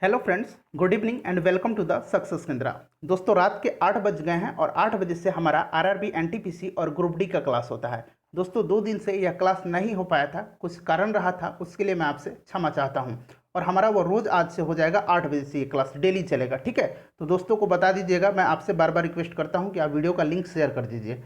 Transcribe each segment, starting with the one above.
Hello friends, good evening and welcome to the success Kendra. दोस्तों, रात के 8 बज गए हैं और 8 बजे से हमारा आरआरबी एनटीपीसी और ग्रुप डी का क्लास होता है। दोस्तों, 2 दिन से यह क्लास नहीं हो पाया था, कुछ कारण रहा था, उसके लिए मैं आपसे क्षमा चाहता हूं। और हमारा वो रोज़ आज से हो जाएगा 8 बजे से, ये क्लास डेली चलेगा, ठीक है। तो दोस्तों को बता दीजिएगा, मैं आपसे बार बार रिक्वेस्ट करता हूँ कि आप वीडियो का लिंक शेयर कर दीजिए।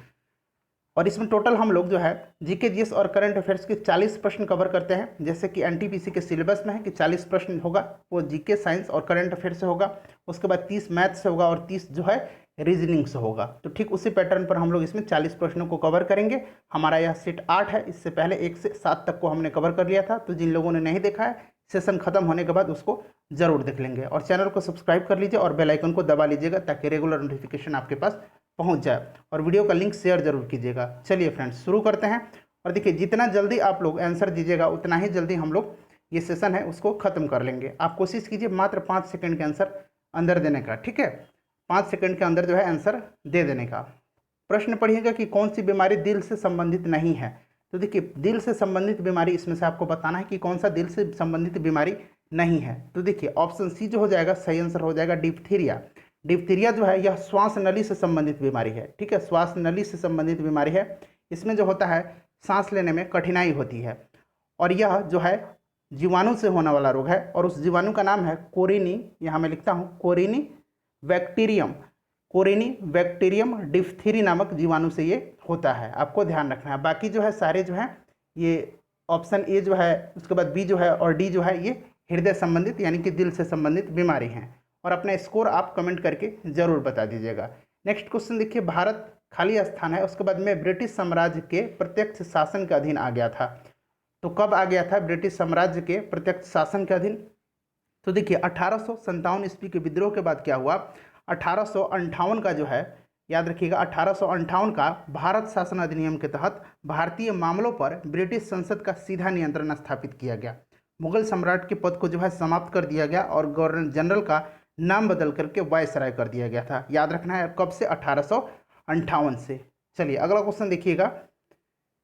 और इसमें टोटल हम लोग जो है जीके जीएस और करंट अफेयर्स के 40 प्रश्न कवर करते हैं। जैसे कि एनटीपीसी के सिलेबस में है कि 40 प्रश्न होगा, वो जीके, साइंस और करंट अफेयर से होगा। उसके बाद 30 मैथ से होगा और 30 जो है रीजनिंग से होगा। तो ठीक उसी पैटर्न पर हम लोग इसमें 40 प्रश्नों को कवर करेंगे। हमारा यह सेट 8 है, इससे पहले 1 से 7 तक को हमने कवर कर लिया था। तो जिन लोगों ने नहीं देखा है, सेशन खत्म होने के बाद उसको जरूर देख लेंगे। और चैनल को सब्सक्राइब कर लीजिए और बेल आइकन को दबा लीजिएगा ताकि रेगुलर नोटिफिकेशन आपके पास पहुंच जाए। और वीडियो का लिंक शेयर जरूर कीजिएगा। चलिए फ्रेंड्स, शुरू करते हैं। और देखिए, जितना जल्दी आप लोग आंसर दीजिएगा उतना ही जल्दी हम लोग ये सेशन है उसको खत्म कर लेंगे। आप कोशिश कीजिए मात्र 5 सेकंड के आंसर अंदर देने का, ठीक है। 5 सेकंड के अंदर जो है आंसर दे देने का। प्रश्न पढ़िएगा कि कौन सी बीमारी दिल से संबंधित नहीं है। तो देखिए, दिल से संबंधित बीमारी इसमें से आपको बताना है कि कौन सा दिल से संबंधित बीमारी नहीं है। तो देखिए, ऑप्शन सी जो हो जाएगा सही आंसर हो जाएगा डिप्थीरिया। डिप्थीरिया जो है यह श्वास नली से संबंधित बीमारी है, ठीक है। श्वास नली से संबंधित बीमारी है। इसमें जो होता है सांस लेने में कठिनाई होती है। और यह जो है जीवाणु से होने वाला रोग है। और उस जीवाणु का नाम है कोरिनी, यहाँ मैं लिखता हूँ कोरिनी बैक्टीरियम। कोरिनी बैक्टीरियम डिप्थीरी नामक जीवाणु से ये होता है, आपको ध्यान रखना है। बाकी जो है सारे जो है ये ऑप्शन ए जो है, उसके बाद बी जो है और डी जो है ये हृदय संबंधित यानी कि दिल से संबंधित बीमारी हैं। और अपना स्कोर आप कमेंट करके जरूर बता दीजिएगा। नेक्स्ट क्वेश्चन देखिए, भारत खाली स्थान है, उसके बाद में ब्रिटिश साम्राज्य के प्रत्यक्ष शासन के अधीन आ गया था। तो कब आ गया था ब्रिटिश साम्राज्य के प्रत्यक्ष शासन के अधीन? तो देखिए, 1857 ईस्वी के विद्रोह के बाद क्या हुआ, 1858 का जो है, याद रखिएगा, 1858 का भारत शासन अधिनियम के तहत भारतीय मामलों पर ब्रिटिश संसद का सीधा नियंत्रण स्थापित किया गया। मुगल सम्राट के पद को जो है समाप्त कर दिया गया और गवर्नर जनरल का नाम बदल करके वायसराय कर दिया गया था। याद रखना है कब से, 1858 से। चलिए अगला क्वेश्चन देखिएगा।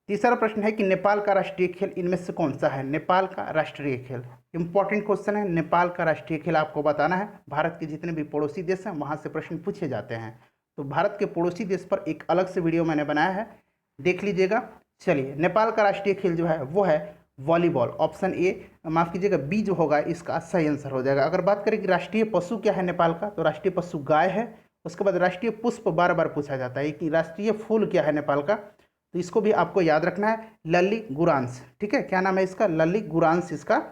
तीसरा प्रश्न है कि नेपाल का राष्ट्रीय खेल इनमें से कौन सा है? नेपाल का राष्ट्रीय खेल, इंपॉर्टेंट क्वेश्चन है। नेपाल का राष्ट्रीय खेल आपको बताना है। भारत के जितने भी पड़ोसी देश हैं वहां से प्रश्न पूछे जाते हैं। तो भारत के पड़ोसी देश पर एक अलग से वीडियो मैंने बनाया है, देख लीजिएगा। चलिए, नेपाल का राष्ट्रीय खेल जो है वो है वॉलीबॉल। ऑप्शन ए, माफ कीजिएगा, बी जो होगा इसका सही आंसर हो जाएगा। अगर बात करें कि राष्ट्रीय पशु क्या है नेपाल का, तो राष्ट्रीय पशु गाय है। उसके बाद राष्ट्रीय पुष्प बार बार पूछा जाता है कि राष्ट्रीय फूल क्या है नेपाल का, तो इसको भी आपको याद रखना है, लल्ली गुरांस, ठीक है। क्या नाम है इसका? लल्ली गुरांस इसका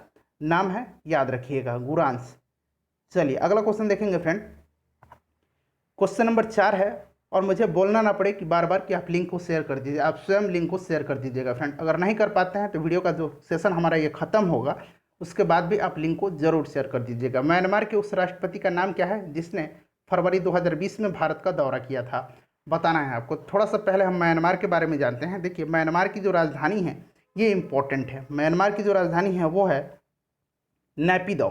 नाम है, याद रखिएगा, गुरांस। चलिए अगला क्वेश्चन देखेंगे फ्रेंड। क्वेश्चन नंबर 4 है, और मुझे बोलना ना पड़े कि बार बार कि आप लिंक को शेयर कर दीजिए, आप स्वयं लिंक को शेयर कर दीजिएगा फ्रेंड। अगर नहीं कर पाते हैं तो वीडियो का जो सेशन हमारा ये खत्म होगा उसके बाद भी आप लिंक को जरूर शेयर कर दीजिएगा। म्यांमार के उस राष्ट्रपति का नाम क्या है जिसने फरवरी 2020 में भारत का दौरा किया था? बताना है आपको। थोड़ा सा पहले हम म्यांमार के बारे में जानते हैं। देखिए, म्यांमार की जो राजधानी है ये इंपॉर्टेंट है। म्यांमार की जो राजधानी है वो है नैपीदौ।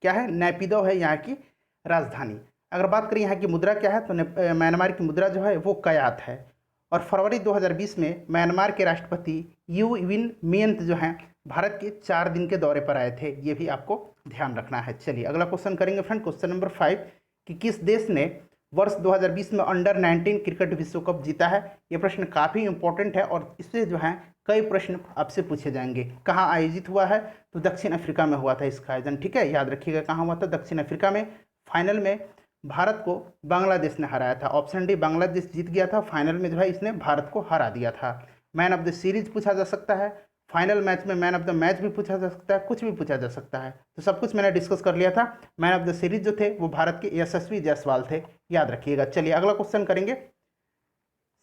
क्या है? नैपीदौ है यहाँ की राजधानी। अगर बात करें यहाँ की मुद्रा क्या है, तो म्यांमार की मुद्रा जो है वो कयात है। और फरवरी 2020 में म्यांमार के राष्ट्रपति यू विन मिंट जो हैं भारत के 4 दिन के दौरे पर आए थे, ये भी आपको ध्यान रखना है। चलिए अगला क्वेश्चन करेंगे फ्रेंड, क्वेश्चन नंबर 5 कि किस देश ने वर्ष 2020 में अंडर 19 क्रिकेट विश्व कप जीता है? ये प्रश्न काफ़ी इंपॉर्टेंट है और इससे जो है कई प्रश्न आपसे पूछे जाएंगे। कहाँ आयोजित हुआ है? तो दक्षिण अफ्रीका में हुआ था इसका आयोजन, ठीक है। याद रखिएगा कहाँ हुआ था, दक्षिण अफ्रीका में। फाइनल में भारत को बांग्लादेश ने हराया था। ऑप्शन डी, बांग्लादेश जीत गया था। फाइनल में जो है इसने भारत को हरा दिया था। मैन ऑफ द सीरीज पूछा जा सकता है, फाइनल मैच में मैन ऑफ द मैच भी पूछा जा सकता है, कुछ भी पूछा जा सकता है। तो सब कुछ मैंने डिस्कस कर लिया था। मैन ऑफ द सीरीज जो थे वो भारत के यशस्वी जायसवाल थे, याद रखिएगा। चलिए अगला क्वेश्चन करेंगे।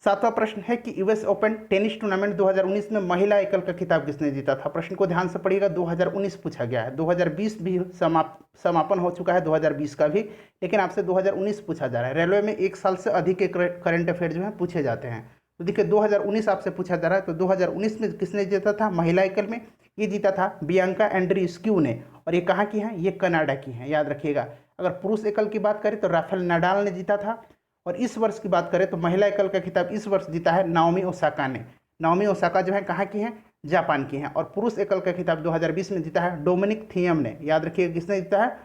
7वां प्रश्न है कि यूएस ओपन टेनिस टूर्नामेंट 2019 में महिला एकल का खिताब किसने जीता था? प्रश्न को ध्यान से पढ़िएगा, 2019 पूछा गया है। 2020 भी समापन हो चुका है, 2020 का भी, लेकिन आपसे 2019 पूछा जा रहा है। रेलवे में 1 साल से अधिक के करंट अफेयर जो है पूछे जाते हैं। तो देखिए, 2019 आपसे पूछा जा रहा है, तो 2019 में किसने जीता था महिला एकल में? ये जीता था बियांका एंड्रीस्क्यू ने। और ये कहाँ की हैं? ये कनाडा की हैं, याद रखिएगा। अगर पुरुष एकल की बात करें तो राफेल नडाल ने जीता था। और इस वर्ष की बात करें तो महिला एकल का खिताब इस वर्ष जीता है नाओमी ओसाका ने। नाओमी ओसाका जो है कहाँ की हैं? जापान की हैं। और पुरुष एकल का खिताब 2020 में जीता है डोमिनिक थियम ने। याद रखिएगा किसने जीता है?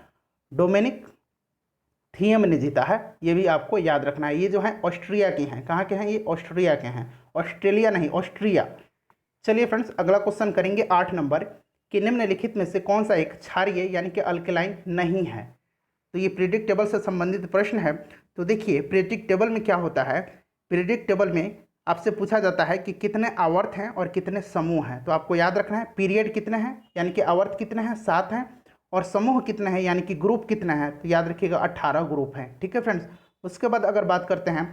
डोमिनिक थियम ने जीता है, ये भी आपको याद रखना है। ये जो है ऑस्ट्रिया के हैं, कहाँ के हैं ये? ऑस्ट्रिया के हैं, ऑस्ट्रेलिया नहीं, ऑस्ट्रिया। चलिए फ्रेंड्स, अगला क्वेश्चन करेंगे 8 नंबर कि निम्नलिखित में से कौन सा एक क्षारीय यानी कि अल्कलाइन नहीं है। तो ये पीरियोडिक टेबल से संबंधित प्रश्न है। तो देखिए पीरियोडिक टेबल में क्या होता है, पीरियोडिक टेबल में आपसे पूछा जाता है कि कितने आवर्त हैं और कितने समूह हैं। तो आपको याद रखना है पीरियड कितने हैं यानी कि आवर्त कितने हैं, 7 हैं, और समूह कितने हैं यानी कि ग्रुप कितने हैं, तो याद रखिएगा 18 ग्रुप हैं। ठीक है फ्रेंड्स। उसके बाद अगर बात करते हैं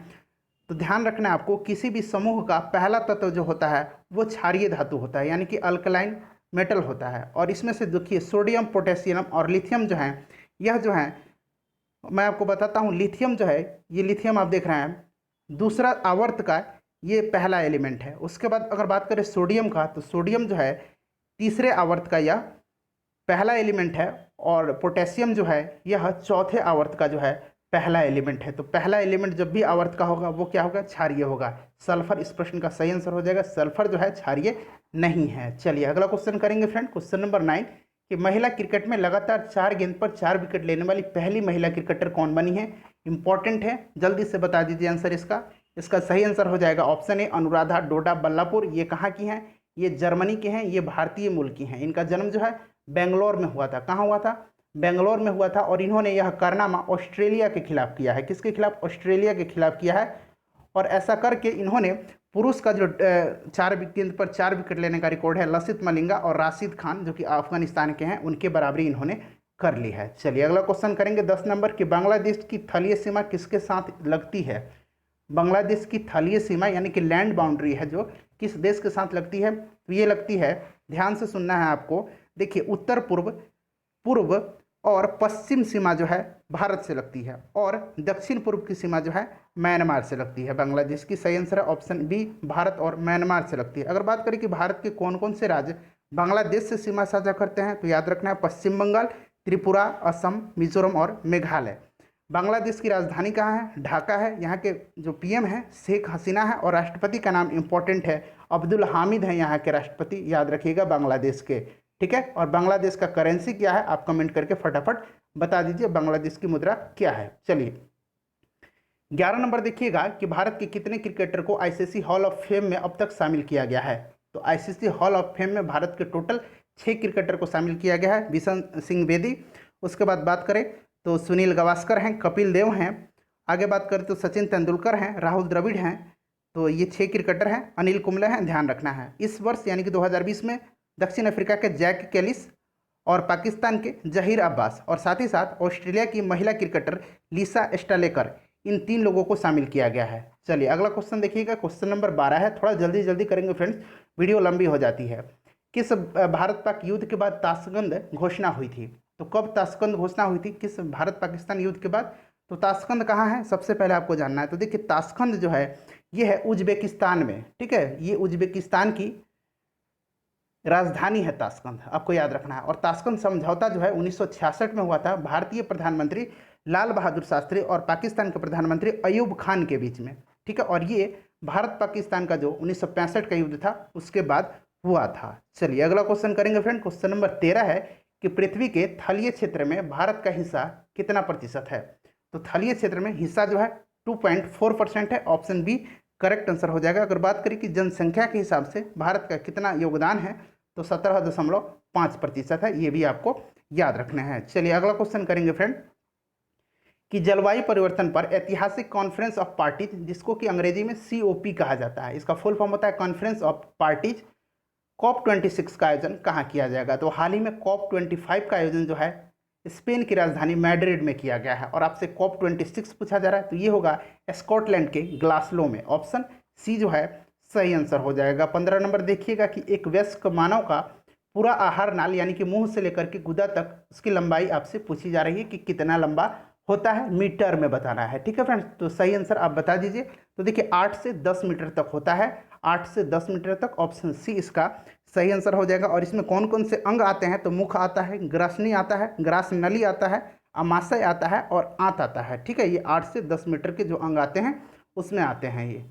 तो ध्यान रखना है आपको, किसी भी समूह का पहला तत्व जो होता है वो क्षारीय धातु होता है यानी कि अल्कलाइन मेटल होता है। और इसमें से देखिए सोडियम, पोटेशियम और लिथियम जो है, यह जो है मैं आपको बताता हूँ, लिथियम जो है, ये लिथियम आप देख रहे हैं दूसरा आवर्त का ये पहला एलिमेंट है। उसके बाद अगर बात करें सोडियम का, तो सोडियम जो है तीसरे आवर्त का यह पहला एलिमेंट है, और पोटेशियम जो है यह चौथे आवर्त का जो है पहला एलिमेंट है। तो पहला एलिमेंट जब भी आवर्त का होगा वो क्या होगा? क्षारीय होगा। सल्फर इस प्रश्न का सही आंसर हो जाएगा, सल्फर जो है क्षारीय नहीं है। चलिए अगला क्वेश्चन करेंगे फ्रेंड, क्वेश्चन नंबर 9 कि महिला क्रिकेट में लगातार 4 गेंद पर 4 विकेट लेने वाली पहली महिला क्रिकेटर कौन बनी है? इंपॉर्टेंट है, जल्दी से बता दीजिए आंसर इसका। इसका सही आंसर हो जाएगा ऑप्शन ए अनुराधा डोडा बल्लापुर। ये कहाँ की हैं? ये जर्मनी के हैं, ये भारतीय मूल की हैं। इनका जन्म जो है बेंगलोर में हुआ था। कहाँ हुआ था? बेंगलोर में हुआ था। और इन्होंने यह कारनामा ऑस्ट्रेलिया के खिलाफ किया है। किसके खिलाफ? ऑस्ट्रेलिया के खिलाफ किया है। और ऐसा करके इन्होंने पुरुष का जो 4 गेंद पर 4 विकेट लेने का रिकॉर्ड है, लसित मलिंगा और राशिद खान जो कि अफगानिस्तान के हैं, उनके बराबरी इन्होंने कर ली है। चलिए अगला क्वेश्चन करेंगे 10 नंबर कि बांग्लादेश की थलीय सीमा किसके साथ लगती है? बांग्लादेश की थलीय सीमा यानी कि लैंड बाउंड्री है जो किस देश के साथ लगती है? तो ये लगती है, ध्यान से सुनना है आपको, देखिए उत्तर पूर्व, पूर्व और पश्चिम सीमा जो है भारत से लगती है, और दक्षिण पूर्व की सीमा जो है म्यांमार से लगती है। बांग्लादेश की सही आंसर है ऑप्शन बी, भारत और म्यांमार से लगती है। अगर बात करें कि भारत के कौन कौन से राज्य बांग्लादेश से सीमा साझा करते हैं, तो याद रखना है पश्चिम बंगाल, त्रिपुरा, असम, मिजोरम और मेघालय। बांग्लादेश की राजधानी कहाँ है? ढाका है। यहाँ के जो पीएम है शेख हसीना है, और राष्ट्रपति का नाम इंपॉर्टेंट है, अब्दुल हामिद है यहाँ के राष्ट्रपति, याद रखिएगा बांग्लादेश के। ठीक है। और बांग्लादेश का करेंसी क्या है आप कमेंट करके फटाफट बता दीजिए, बांग्लादेश की मुद्रा क्या है। चलिए 11 नंबर देखिएगा कि भारत के कितने क्रिकेटर को आईसीसी हॉल ऑफ फेम में अब तक शामिल किया गया है? तो आईसीसी हॉल ऑफ फेम में भारत के टोटल 6 क्रिकेटर को शामिल किया गया है। बिशन सिंह बेदी, उसके बाद बात करें तो सुनील गावस्कर हैं, कपिल देव हैं, आगे बात करें तो सचिन तेंदुलकर हैं, राहुल द्रविड़ हैं। तो ये 6 क्रिकेटर हैं। अनिल कुंबले हैं, ध्यान रखना है। इस वर्ष यानी कि 2020 में दक्षिण अफ्रीका के जैक कैलिस और पाकिस्तान के जहीर अब्बास और साथ ही साथ ऑस्ट्रेलिया की महिला क्रिकेटर लिसा स्टालेकर, इन 3 लोगों को शामिल किया गया है। चलिए अगला क्वेश्चन देखिएगा, क्वेश्चन नंबर 12 है। थोड़ा जल्दी जल्दी करेंगे फ्रेंड्स, वीडियो लंबी हो जाती है। किस भारत पाक युद्ध के बाद ताशकंद घोषणा हुई थी? तो कब ताशकंद घोषणा हुई थी? किस भारत पाकिस्तान युद्ध के बाद? तो ताशकंद कहाँ है सबसे पहले आपको जानना है। तो देखिए ताशकंद जो है ये है उज्बेकिस्तान में। ठीक है, ये उज्बेकिस्तान की राजधानी है ताशकंद, आपको याद रखना है। और ताशकंद समझौता जो है 1966 में हुआ था भारतीय प्रधानमंत्री लाल बहादुर शास्त्री और पाकिस्तान के प्रधानमंत्री अयूब खान के बीच में। ठीक है, और ये भारत पाकिस्तान का जो 1965 का युद्ध था उसके बाद हुआ था। चलिए अगला क्वेश्चन करेंगे फ्रेंड, क्वेश्चन नंबर 13 है कि पृथ्वी के थलीय क्षेत्र में भारत का हिस्सा कितना प्रतिशत है? तो थलीय क्षेत्र में हिस्सा जो है 2.4% है, ऑप्शन बी करेक्ट आंसर हो जाएगा। अगर बात करें कि जनसंख्या के हिसाब से भारत का कितना योगदान है, तो 17.5% है, ये भी आपको याद रखना है। चलिए अगला क्वेश्चन करेंगे फ्रेंड कि जलवायु परिवर्तन पर ऐतिहासिक कॉन्फ्रेंस ऑफ पार्टीज, जिसको कि अंग्रेजी में COP कहा जाता है, इसका फुल फॉर्म होता है कॉन्फ्रेंस ऑफ पार्टीज, COP26 का आयोजन कहाँ किया जाएगा? तो हाल ही में COP25 का आयोजन जो है स्पेन की राजधानी मैड्रिड में किया गया है। और आपसे COP26 पूछा जा रहा है तो ये होगा स्कॉटलैंड के ग्लासगो में, ऑप्शन सी जो है सही आंसर हो जाएगा। 15 नंबर देखिएगा कि एक वयस्क मानव का पूरा आहार नाल यानी कि मुंह से लेकर के गुदा तक उसकी लंबाई आपसे पूछी जा रही है कि कितना लंबा होता है, मीटर में बताना है। ठीक है फ्रेंड्स, तो सही आंसर आप बता दीजिए। तो देखिए 8 से 10 मीटर तक होता है, 8 से 10 मीटर तक, ऑप्शन सी इसका सही आंसर हो जाएगा। और इसमें कौन कौन से अंग आते हैं? तो मुख आता है, ग्रासनी आता है, ग्रास नली आता है, अमाशय आता है और आंत आता है। ठीक है, ये 8 से 10 मीटर के जो अंग आते हैं उसमें आते हैं ये।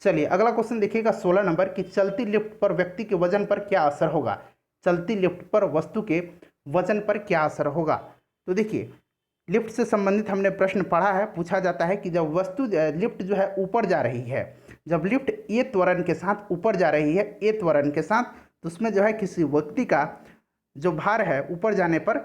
चलिए अगला क्वेश्चन देखिएगा 16 नंबर कि चलती लिफ्ट पर व्यक्ति के वजन पर क्या असर होगा? चलती लिफ्ट पर वस्तु के वजन पर क्या असर होगा? तो देखिए लिफ्ट से संबंधित हमने प्रश्न पढ़ा है। पूछा जाता है कि जब वस्तु लिफ्ट जो है ऊपर जा रही है, जब लिफ्ट ए त्वरण के साथ ऊपर जा रही है, ए त्वरण के साथ, तो उसमें जो है किसी व्यक्ति का जो भार है ऊपर जाने पर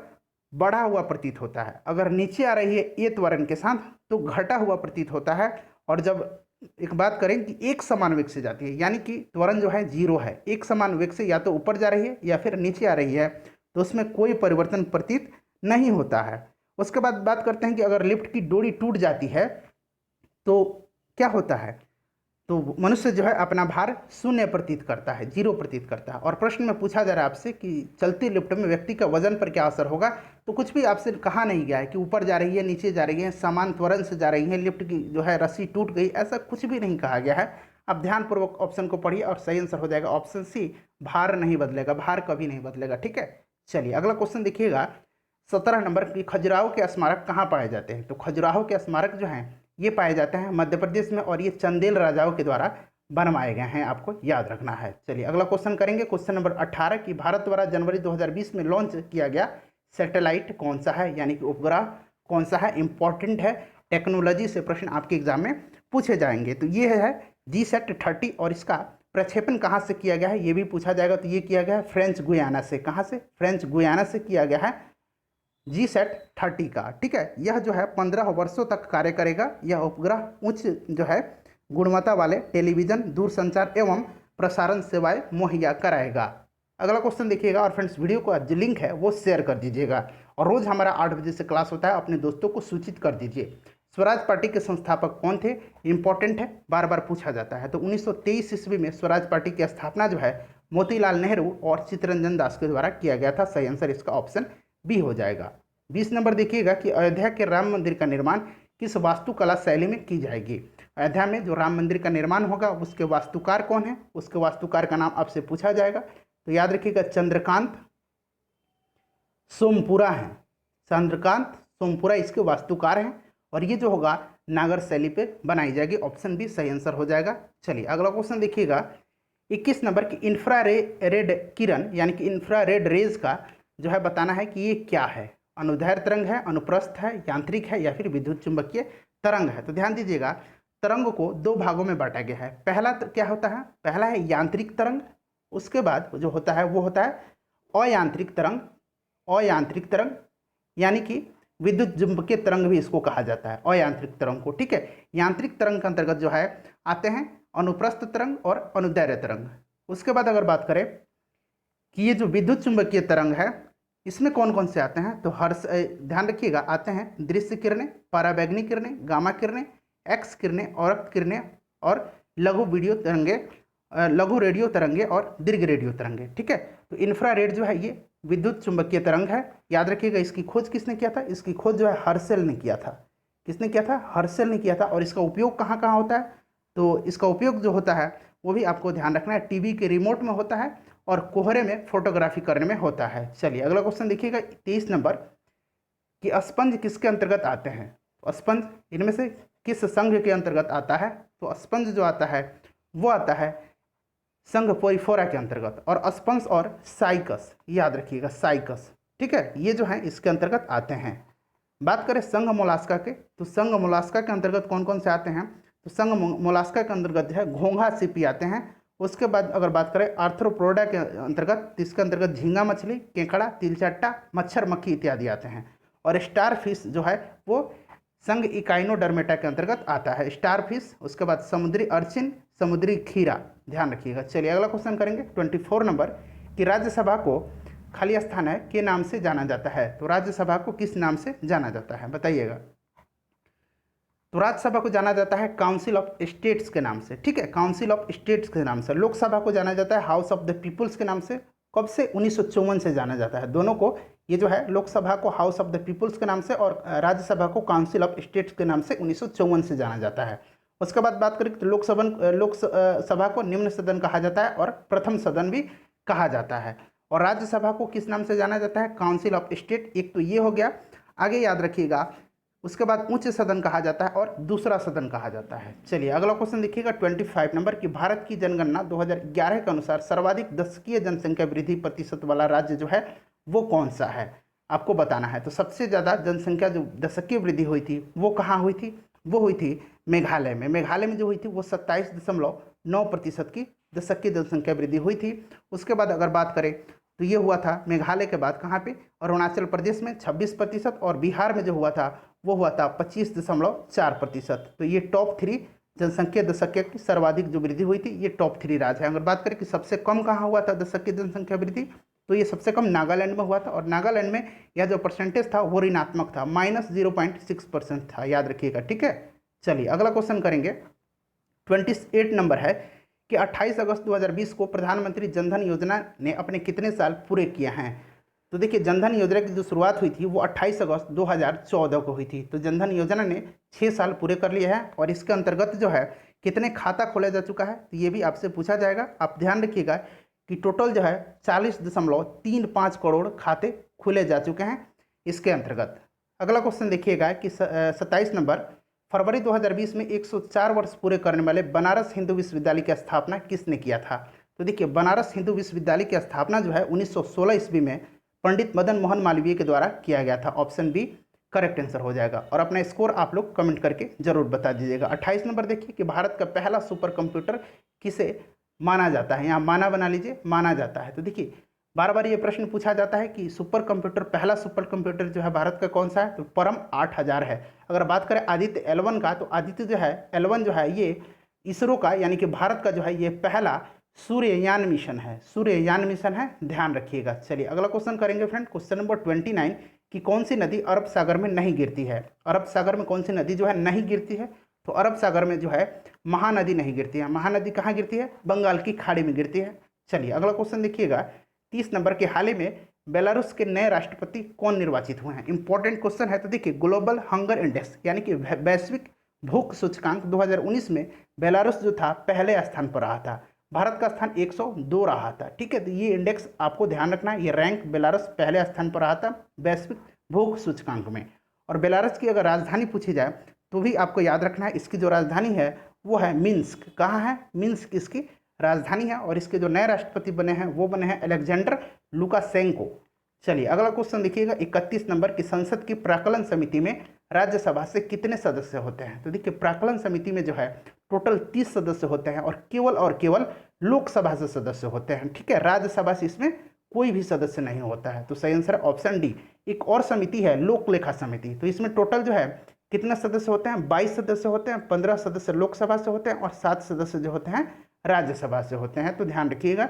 बढ़ा हुआ प्रतीत होता है। अगर नीचे आ रही है ए त्वरण के साथ तो घटा हुआ प्रतीत होता है। और जब एक बात करें कि एक समान वेग से जाती है, यानी कि त्वरण जो है जीरो है, एक समान वेग से या तो ऊपर जा रही है या फिर नीचे आ रही है, तो उसमें कोई परिवर्तन प्रतीत नहीं होता है। उसके बाद बात करते हैं कि अगर लिफ्ट की डोरी टूट जाती है तो क्या होता है, तो मनुष्य जो है अपना भार शून्य प्रतीत करता है, जीरो प्रतीत करता है। और प्रश्न में पूछा जा रहा है आपसे कि चलती लिफ्ट में व्यक्ति का वजन पर क्या असर होगा, तो कुछ भी आपसे कहा नहीं गया है कि ऊपर जा रही है, नीचे जा रही है, समान त्वरण से जा रही है, लिफ्ट की जो है रस्सी टूट गई, ऐसा कुछ भी नहीं कहा गया है। आप ध्यानपूर्वक ऑप्शन को पढ़िए और सही आंसर हो जाएगा ऑप्शन सी, भार नहीं बदलेगा, भार कभी नहीं बदलेगा। ठीक है, चलिए अगला क्वेश्चन देखिएगा 17 नंबर की, खजुराहो के स्मारक कहाँ पाए जाते हैं। तो खजुराहो के स्मारक जो हैं ये पाए जाते हैं मध्य प्रदेश में, और ये चंदेल राजाओं के द्वारा बनवाए गए हैं, आपको याद रखना है। चलिए अगला क्वेश्चन करेंगे, क्वेश्चन नंबर 18 की, भारत द्वारा जनवरी 2020 में लॉन्च किया गया सैटेलाइट कौन सा है, यानी कि उपग्रह कौन सा है। इंपॉर्टेंट है, टेक्नोलॉजी से प्रश्न आपके एग्जाम में पूछे जाएंगे। तो ये है GSAT-30, और इसका प्रक्षेपण कहाँ से किया गया है ये भी पूछा जाएगा। तो ये किया गया है फ्रेंच गुयाना से। कहाँ से? फ्रेंच गुयाना से किया गया है GSAT-30 का। ठीक है, यह जो है 15 वर्षों तक कार्य करेगा। यह उपग्रह उच्च जो है गुणवत्ता वाले टेलीविजन, दूरसंचार एवं प्रसारण सेवाएं मुहैया कराएगा। अगला क्वेश्चन देखिएगा, और फ्रेंड्स वीडियो का जो लिंक है वो शेयर कर दीजिएगा, और रोज़ हमारा 8 बजे से क्लास होता है, अपने दोस्तों को सूचित कर दीजिए। स्वराज पार्टी के संस्थापक कौन थे? इंपॉर्टेंट है, बार बार पूछा जाता है। तो 1923 ईस्वी में स्वराज पार्टी की स्थापना जो है मोतीलाल नेहरू और चित्तरंजन दास के द्वारा किया गया था। सही आंसर इसका ऑप्शन बी हो जाएगा। 20 नंबर देखिएगा कि अयोध्या के राम मंदिर का निर्माण किस वास्तुकला शैली में की जाएगी। अयोध्या में जो राम मंदिर का निर्माण होगा उसके वास्तुकार कौन है, उसके वास्तुकार का नाम आपसे पूछा जाएगा। तो याद रखिएगा चंद्रकांत सोमपुरा हैं, चंद्रकांत सोमपुरा इसके वास्तुकार हैं, और ये जो होगा नागर शैली पे बनाई जाएगी। ऑप्शन बी सही आंसर हो जाएगा। चलिए अगला क्वेश्चन देखिएगा 21 नंबर की, इंफ्रारेड किरण यानी कि इंफ्रारेड रेज का जो है बताना है कि ये क्या है। अनुदैर्ध्य तरंग है, अनुप्रस्थ है, यांत्रिक है, या फिर विद्युत चुंबकीय तरंग है। तो ध्यान दीजिएगा, तरंग को 2 भागों में बांटा गया है। पहला क्या होता है? पहला है यांत्रिक तरंग, उसके बाद जो होता है वो होता है अयांत्रिक तरंग। अयांत्रिक तरंग यानी कि विद्युत चुंबकीय तरंग भी इसको कहा जाता है, अयांत्रिक तरंग को। ठीक है, यांत्रिक तरंग के अंतर्गत जो है आते हैं अनुप्रस्थ तरंग और अनुदैर्ध्य तरंग। उसके बाद अगर बात करें कि ये जो विद्युत चुंबकीय तरंग है इसमें कौन कौन से आते हैं, तो ध्यान रखिएगा, आते हैं दृश्य किरणें, पराबैंगनी किरणें, गामा किरणें, एक्स किरणें, औरत किरणें, और लघु वीडियो तरंगे, लघु रेडियो तरंगे और दीर्घ रेडियो तरंगे। ठीक है, तो इंफ्रारेड जो है ये विद्युत चुंबकीय तरंग है। याद रखिएगा, इसकी खोज किसने किया था? इसकी खोज जो है हर्शेल ने किया था। किसने किया था? हर्शेल ने किया था। और इसका उपयोग कहाँ कहाँ होता है? तो इसका उपयोग जो होता है वो भी आपको ध्यान रखना है, टीवी के रिमोट में होता है और कोहरे में फोटोग्राफी करने में होता है। चलिए अगला क्वेश्चन देखिएगा 23 नंबर कि स्पंज किसके अंतर्गत आते हैं। स्पंज इनमें से किस संघ के अंतर्गत आता है? तो स्पंज जो आता है वो आता है संघ पोरिफोरा के अंतर्गत, और स्पंज और साइकस, याद रखिएगा साइकस। ठीक है, ये जो है इसके अंतर्गत आते हैं। बात करें संघ मोलास्का के, तो संघ मोलास्का के अंतर्गत कौन कौन से आते हैं? तो संघ मोलास्का के अंतर्गत जो है घोंघा सीपी आते हैं। उसके बाद अगर बात करें आर्थ्रोपोडा के अंतर्गत, तो इसके अंतर्गत झींगा मछली, केकड़ा, तिलचट्टा, मच्छर मक्खी इत्यादि आते हैं। और स्टार फिश जो है वो संघ इकाइनोडर्मेटा के अंतर्गत आता है, स्टार फिश। उसके बाद समुद्री अर्चिन, समुद्री खीरा, ध्यान रखिएगा। चलिए अगला क्वेश्चन करेंगे 24 नंबर कि राज्यसभा को खाली स्थान है के नाम से जाना जाता है। तो राज्यसभा को किस नाम से जाना जाता है बताइएगा। तो राज्यसभा को जाना जाता है काउंसिल ऑफ स्टेट्स के नाम से। ठीक है, काउंसिल ऑफ स्टेट्स के नाम से। लोकसभा को जाना जाता है हाउस ऑफ द पीपुल्स के नाम से। कब से? 1954 से जाना जाता है। दोनों को, ये जो है लोकसभा को हाउस ऑफ द पीपुल्स के नाम से और राज्यसभा को काउंसिल ऑफ स्टेट्स के नाम से 1954 से जाना जाता है। उसके बाद बात करें तो लोकसभा को निम्न सदन कहा जाता है और प्रथम सदन भी कहा जाता है। और राज्यसभा को किस नाम से जाना जाता है? Council of state. एक तो ये हो गया, आगे याद रखिएगा। उसके बाद उच्च सदन कहा जाता है और दूसरा सदन कहा जाता है। चलिए अगला क्वेश्चन देखिएगा 25 नंबर की, भारत की जनगणना 2011 के अनुसार सर्वाधिक दशकीय जनसंख्या वृद्धि प्रतिशत वाला राज्य जो है वो कौन सा है। आपको बताना है। तो सबसे ज़्यादा जनसंख्या जो दशकीय वृद्धि हुई थी वो कहाँ हुई थी? वो हुई थी मेघालय में। मेघालय में जो हुई थी वो 27.9% की दशकीय जनसंख्या वृद्धि हुई थी। उसके बाद अगर बात करें तो ये हुआ था मेघालय के बाद कहाँ पे? अरुणाचल प्रदेश में 26% और बिहार में जो हुआ था वो हुआ था 25.4%। तो ये टॉप 3 जनसंख्या दशकीय की सर्वाधिक जो वृद्धि हुई थी ये टॉप 3 राज्य है। अगर बात करें कि सबसे कम कहाँ हुआ था दशकीय जनसंख्या वृद्धि, तो ये सबसे कम नागालैंड में हुआ था। और नागालैंड में यह जो परसेंटेज था वो ऋणात्मक था, -0.6% था, याद रखिएगा। ठीक है, चलिए अगला क्वेश्चन करेंगे। 28 नंबर है कि 28 अगस्त 2020 को प्रधानमंत्री जनधन योजना ने अपने कितने साल पूरे किए हैं? तो देखिए, जनधन योजना की जो शुरुआत हुई थी वो 28 अगस्त 2014 को हुई थी। तो जनधन योजना ने 6 साल पूरे कर लिए हैं। और इसके अंतर्गत जो है कितने खाता खोला जा चुका है, तो ये भी आपसे पूछा जाएगा। आप ध्यान रखिएगा कि टोटल जो है 40.35 करोड़ खाते खुले जा चुके हैं इसके अंतर्गत। अगला क्वेश्चन देखिएगा कि 27 नंबर, फरवरी 2020 में 104 वर्ष पूरे करने वाले बनारस हिंदू विश्वविद्यालय की स्थापना किसने किया था? तो देखिए, बनारस हिंदू विश्वविद्यालय की स्थापना जो है 1916 ईस्वी में पंडित मदन मोहन मालवीय के द्वारा किया गया था। ऑप्शन बी करेक्ट आंसर हो जाएगा। और अपना स्कोर आप लोग कमेंट करके जरूर बता दीजिएगा। 28 नंबर देखिए कि भारत का पहला सुपर कंप्यूटर किसे माना जाता है? यहाँ माना बना लीजिए, माना जाता है। तो देखिए, बार बार ये प्रश्न पूछा जाता है कि सुपर कंप्यूटर, पहला सुपर कंप्यूटर जो है भारत का कौन सा है? तो परम 8000 है। अगर बात करें आदित्य L1 का, तो आदित्य जो है L1 जो है ये इसरो का, यानी कि भारत का जो है ये पहला सूर्ययान मिशन है, सूर्ययान मिशन है, ध्यान रखिएगा। चलिए अगला क्वेश्चन करेंगे फ्रेंड, क्वेश्चन नंबर 29 कि कौन सी नदी अरब सागर में नहीं गिरती है? अरब सागर में कौन सी नदी जो है नहीं गिरती है? तो अरब सागर में जो है महानदी नहीं गिरती है। महानदी कहाँ गिरती है? बंगाल की खाड़ी में गिरती है। चलिए अगला क्वेश्चन देखिएगा, 30 नंबर के हाल ही में बेलारूस के नए राष्ट्रपति कौन निर्वाचित हुए हैं? इंपॉर्टेंट क्वेश्चन है। तो देखिए, ग्लोबल हंगर इंडेक्स यानी कि वैश्विक भूख सूचकांक 2019 में बेलारूस जो था पहले स्थान पर रहा था, भारत का स्थान 102 रहा था। ठीक है, तो ये इंडेक्स आपको ध्यान रखना है, ये रैंक बेलारूस पहले स्थान पर रहा था वैश्विक भूख सूचकांक में। और बेलारूस की अगर राजधानी पूछी जाए तो भी आपको याद रखना है, इसकी जो राजधानी है वो है मिन्स्क। कहाँ है? मिन्स्क इसकी राजधानी है। और इसके जो नए राष्ट्रपति बने हैं वो बने हैं अलेक्जेंडर लुकाशेंको। चलिए अगला क्वेश्चन देखिएगा, 31 नंबर की संसद की प्राक्कलन समिति में राज्यसभा से कितने सदस्य होते हैं? तो देखिए, प्राक्कलन समिति में जो है टोटल 30 सदस्य होते हैं और केवल लोकसभा से सदस्य होते हैं। ठीक है, राज्यसभा से इसमें कोई भी सदस्य नहीं होता है। तो सही आंसर है ऑप्शन डी। एक और समिति है लोक लेखा समिति, तो इसमें टोटल जो है कितने सदस्य होते हैं? 22 सदस्य होते हैं, 15 सदस्य लोकसभा से होते हैं और 7 सदस्य जो होते हैं राज्यसभा से होते हैं। तो ध्यान रखिएगा।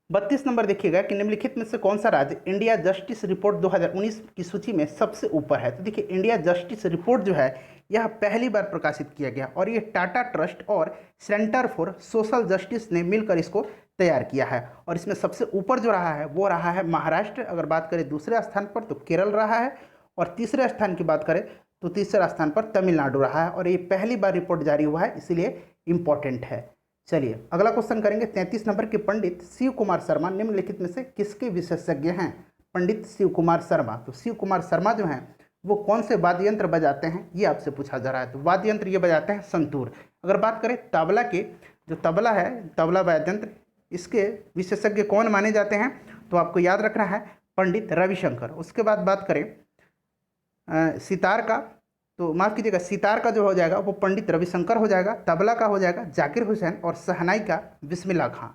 32 नंबर देखिएगा कि निम्नलिखित में से कौन सा राज्य इंडिया जस्टिस रिपोर्ट 2019 की सूची में सबसे ऊपर है? तो देखिए, इंडिया जस्टिस रिपोर्ट जो है यह पहली बार प्रकाशित किया गया और ये टाटा ट्रस्ट और सेंटर फॉर सोशल जस्टिस ने मिलकर इसको तैयार किया है। और इसमें सबसे ऊपर जो रहा है वो रहा है महाराष्ट्र। अगर बात करें दूसरे स्थान पर तो केरल रहा है, और तीसरे स्थान की बात करें तो तीसरे स्थान पर तमिलनाडु रहा है। और ये पहली बार रिपोर्ट जारी हुआ है, इसीलिए इम्पोर्टेंट है। चलिए अगला क्वेश्चन करेंगे, 33 नंबर के पंडित शिव कुमार शर्मा निम्नलिखित में से किसके विशेषज्ञ हैं? पंडित शिव कुमार शर्मा। तो शिव कुमार शर्मा जो हैं वो कौन से वाद्य यंत्र बजाते हैं, ये आपसे पूछा जा रहा है। तो वाद्य यंत्र ये बजाते हैं संतूर। अगर बात करें तबला के, जो तबला है, तबला वाद्य यंत्र, इसके विशेषज्ञ कौन माने जाते हैं? तो आपको याद रखना है पंडित रविशंकर। उसके बाद बात करें सितार का, तो माफ़ कीजिएगा, सितार का जो हो जाएगा वो पंडित रविशंकर हो जाएगा, तबला का हो जाएगा जाकिर हुसैन और शहनाई का बिस्मिल्लाह खां।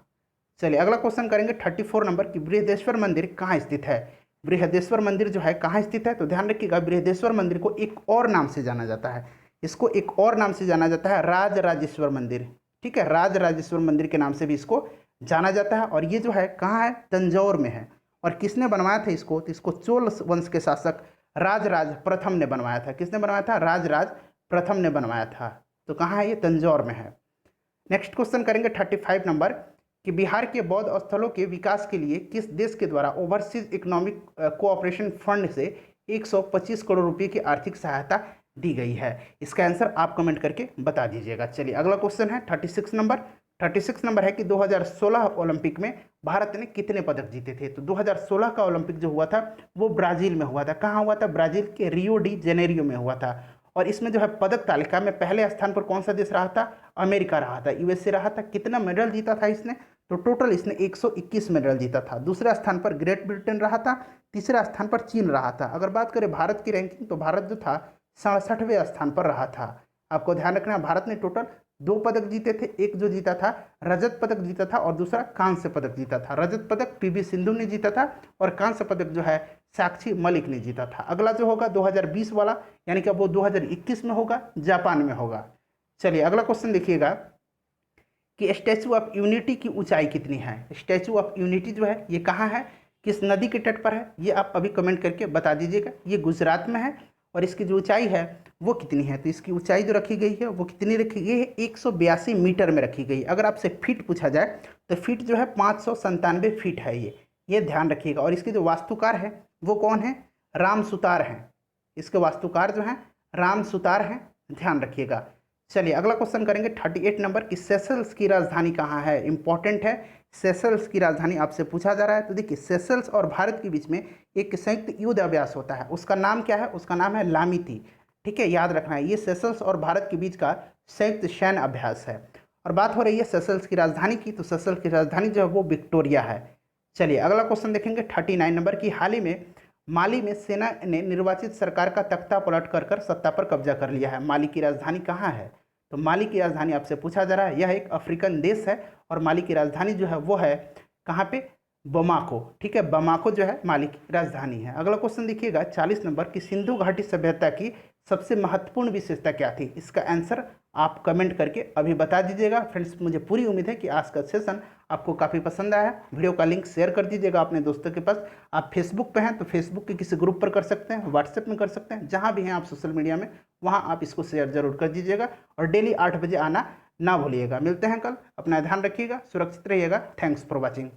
चलिए अगला क्वेश्चन करेंगे 34 नंबर की बृहदेश्वर मंदिर कहाँ स्थित है? बृहदेश्वर मंदिर जो है कहाँ स्थित है? तो ध्यान रखिएगा, बृहदेश्वर मंदिर को एक और नाम से जाना जाता है, इसको एक और नाम से जाना जाता है राजराजेश्वर मंदिर। ठीक है, राजराजेश्वर मंदिर के नाम से भी इसको जाना जाता है। और ये जो है कहाँ है? तंजौर में है। और किसने बनवाया था इसको? तो इसको चोल वंश के शासक राजराज प्रथम ने बनवाया था। किसने बनवाया था? राजराज प्रथम ने बनवाया था। तो कहाँ है ये? तंजौर में है। नेक्स्ट क्वेश्चन करेंगे 35 नंबर कि बिहार के बौद्ध स्थलों के विकास के लिए किस देश के द्वारा ओवरसीज इकोनॉमिक कोऑपरेशन फंड से 125 करोड़ रुपए की आर्थिक सहायता दी गई है? इसका आंसर आप कमेंट करके बता दीजिएगा। चलिए अगला क्वेश्चन है 36 नंबर। 36 नंबर है कि 2016 ओलंपिक में भारत ने कितने पदक जीते थे? तो 2016 का ओलंपिक जो हुआ था वो ब्राजील में हुआ था। कहाँ हुआ था? ब्राजील के रियो डी जेनेरियो में हुआ था। और इसमें जो है पदक तालिका में पहले स्थान पर कौन सा देश रहा था? अमेरिका रहा था, यूएसए रहा था। कितना मेडल जीता था इसने? तो टोटल इसने 121 मेडल जीता था। दूसरे स्थान पर ग्रेट ब्रिटेन रहा था, तीसरे स्थान पर चीन रहा था। अगर बात करें भारत की रैंकिंग तो भारत जो था 67वें स्थान पर रहा था। आपको ध्यान रखना, भारत ने टोटल 2 पदक जीते थे। एक जो जीता था रजत पदक जीता था और दूसरा कांस्य पदक जीता था। रजत पदक पीवी सिंधु ने जीता था और कांस्य पदक जो है साक्षी मलिक ने जीता था। अगला जो होगा 2020 वाला, यानी कि वो 2021 में होगा, जापान में होगा। चलिए अगला क्वेश्चन देखिएगा कि स्टैचू ऑफ यूनिटी की ऊंचाई कितनी है। स्टैचू ऑफ यूनिटी जो है ये कहाँ है, किस नदी के तट पर है, ये आप अभी कमेंट करके बता दीजिएगा। ये गुजरात में है और इसकी जो ऊंचाई है वो कितनी है, तो इसकी ऊंचाई जो रखी गई है वो कितनी रखी गई है, 182 मीटर में रखी गई। अगर आपसे फीट पूछा जाए तो फीट जो है 597 फीट है ये ध्यान रखिएगा। और इसके जो वास्तुकार है वो कौन है, राम सुतार हैं। इसके वास्तुकार जो हैं राम सुतार हैं, ध्यान रखिएगा। चलिए अगला क्वेश्चन करेंगे 38 नंबर की सेशल्स की राजधानी कहाँ है। इंपॉर्टेंट है, सेशल्स की राजधानी आपसे पूछा जा रहा है। तो देखिए सेशल्स और भारत के बीच में एक संयुक्त युद्ध अभ्यास होता है, उसका नाम क्या है, उसका नाम है लामिती। ठीक है, याद रखना है, ये सेशल्स और भारत के बीच का संयुक्त सैन्य अभ्यास है। और बात हो रही है सेशल्स की राजधानी की, तो सेशल्स की राजधानी जो है वो विक्टोरिया है। चलिए अगला क्वेश्चन देखेंगे 39 नंबर की। हाल ही में माली में सेना ने निर्वाचित सरकार का तख्ता पलट कर सत्ता पर कब्जा कर लिया है। माली की राजधानी कहाँ है, तो माली की राजधानी आपसे पूछा जा रहा है। यह एक अफ्रीकन देश है और माली की राजधानी जो है वो है कहाँ पे, बमाको। ठीक है, बमाको जो है माली की राजधानी है। अगला क्वेश्चन देखिएगा 40 नंबर की। सिंधु घाटी सभ्यता की सबसे महत्वपूर्ण विशेषता क्या थी। इसका आंसर आप कमेंट करके अभी बता दीजिएगा। फ्रेंड्स मुझे पूरी उम्मीद है कि आज का सेशन आपको काफ़ी पसंद आया है। वीडियो का लिंक शेयर कर दीजिएगा अपने दोस्तों के पास। आप फेसबुक पे हैं तो फेसबुक के किसी ग्रुप पर कर सकते हैं, व्हाट्सएप में कर सकते हैं, जहाँ भी हैं आप सोशल मीडिया में, वहाँ आप इसको शेयर जरूर कर दीजिएगा। और डेली 8 बजे आना ना भूलिएगा। मिलते हैं कल, अपना ध्यान रखिएगा, सुरक्षित रहिएगा। Thanks for watching.